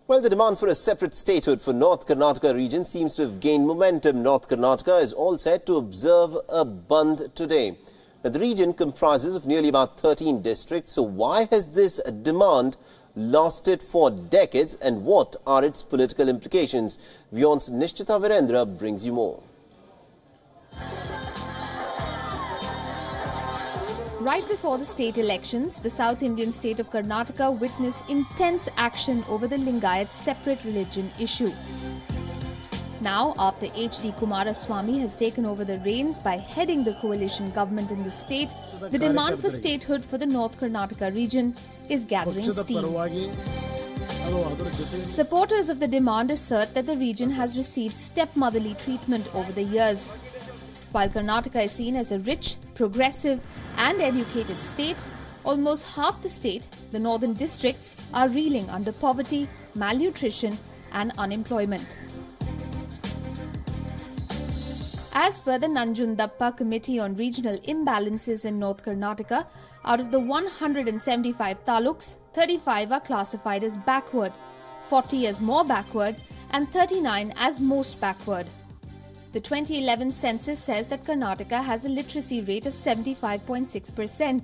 Well, the demand for a separate statehood for North Karnataka region seems to have gained momentum. North Karnataka is all set to observe a bandh today. Now, the region comprises of nearly about 13 districts. So why has this demand lasted for decades and what are its political implications? WION's Nishchita Virendra brings you more. Right before the state elections, the South Indian state of Karnataka witnessed intense action over the Lingayat separate religion issue. Now, after H.D. Kumaraswamy has taken over the reins by heading the coalition government in the state, the demand for statehood for the North Karnataka region is gathering steam. Supporters of the demand assert that the region has received stepmotherly treatment over the years. While Karnataka is seen as a rich, progressive and educated state, almost half the state, the northern districts, are reeling under poverty, malnutrition and unemployment. As per the Nanjundappa Committee on Regional Imbalances in North Karnataka, out of the 175 taluks, 35 are classified as backward, 40 as more backward and 39 as most backward. The 2011 census says that Karnataka has a literacy rate of 75.6%.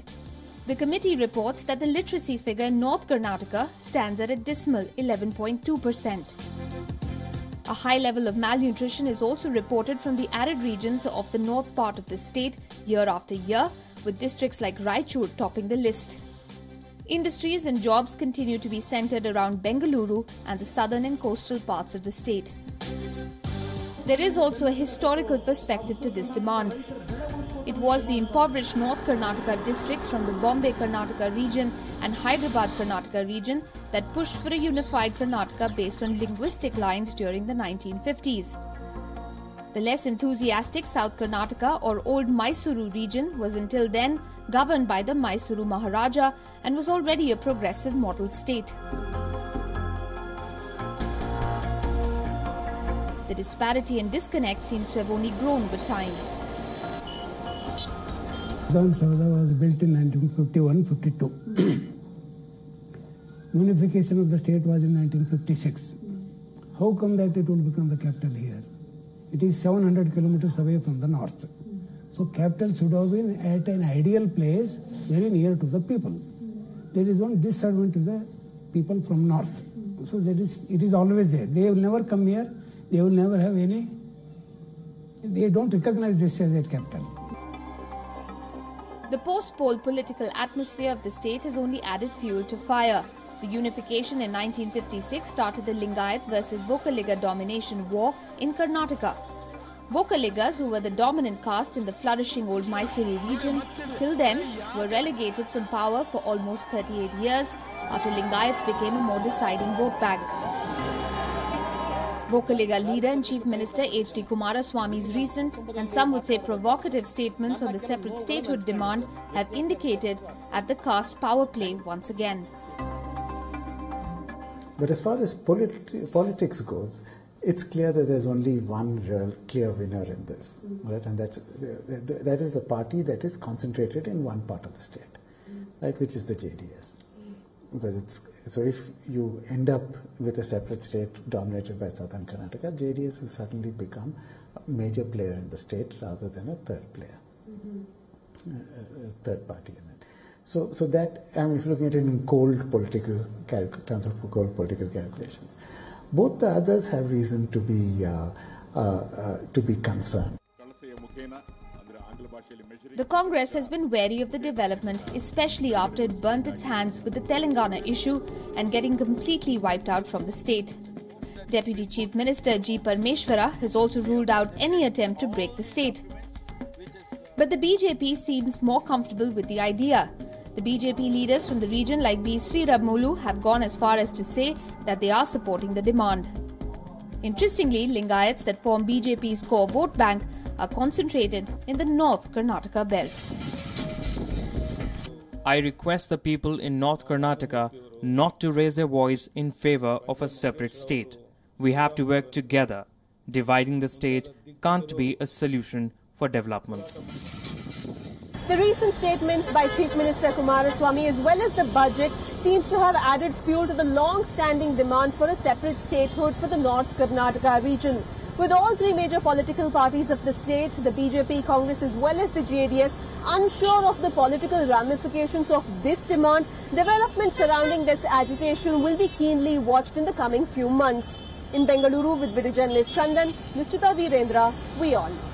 The committee reports that the literacy figure in North Karnataka stands at a dismal 11.2%. A high level of malnutrition is also reported from the arid regions of the north part of the state year after year, with districts like Raichur topping the list. Industries and jobs continue to be centered around Bengaluru and the southern and coastal parts of the state. There is also a historical perspective to this demand. It was the impoverished North Karnataka districts from the Bombay Karnataka region and Hyderabad Karnataka region that pushed for a unified Karnataka based on linguistic lines during the 1950s. The less enthusiastic South Karnataka or Old Mysuru region was until then governed by the Mysuru Maharaja and was already a progressive model state. The disparity and disconnect seems to have only grown with time. Samvidan Savda was built in 1951-52. Unification of the state was in 1956. How come that it will become the capital here? It is 700 kilometers away from the north. So capital should have been at an ideal place, very near to the people. There is one disadvantage to the people from north. So it is always there. They will never come here. They will never have any. They don't recognize this as a capital. The post-poll political atmosphere of the state has only added fuel to fire. The unification in 1956 started the Lingayat versus Vokaliga domination war in Karnataka. Vokaligas, who were the dominant caste in the flourishing old Mysuru region, till then were relegated from power for almost 38 years after Lingayats became a more deciding vote bank. Vokaliga leader and Chief Minister H.D. Kumaraswamy's recent and some would say provocative statements on the separate statehood demand have indicated at the caste power play once again. But as far as politics goes, it's clear that there's only one real clear winner in this, right? And that is a party that is concentrated in one part of the state, right? Which is the JDS. Because so if you end up with a separate state dominated by Southern Karnataka, JDS will certainly become a major player in the state rather than a third player, a third party in it. So that, I mean, if you're looking at it in terms of cold political calculations, both the others have reason to be concerned. The Congress has been wary of the development, especially after it burnt its hands with the Telangana issue and getting completely wiped out from the state. Deputy Chief Minister G. Parmeshwara has also ruled out any attempt to break the state. But the BJP seems more comfortable with the idea. The BJP leaders from the region like B. Sriramulu have gone as far as to say that they are supporting the demand. Interestingly, Lingayats that form BJP's core vote bank are concentrated in the North Karnataka belt. I request the people in North Karnataka not to raise their voice in favor of a separate state. We have to work together. Dividing the state can't be a solution for development. The recent statements by Chief Minister Kumaraswamy as well as the budget seems to have added fuel to the long-standing demand for a separate statehood for the North Karnataka region. With all three major political parties of the state, the BJP, Congress as well as the JDS, unsure of the political ramifications of this demand, developments surrounding this agitation will be keenly watched in the coming few months. In Bengaluru with video journalist Chandan, Nishchita Virendra, WION.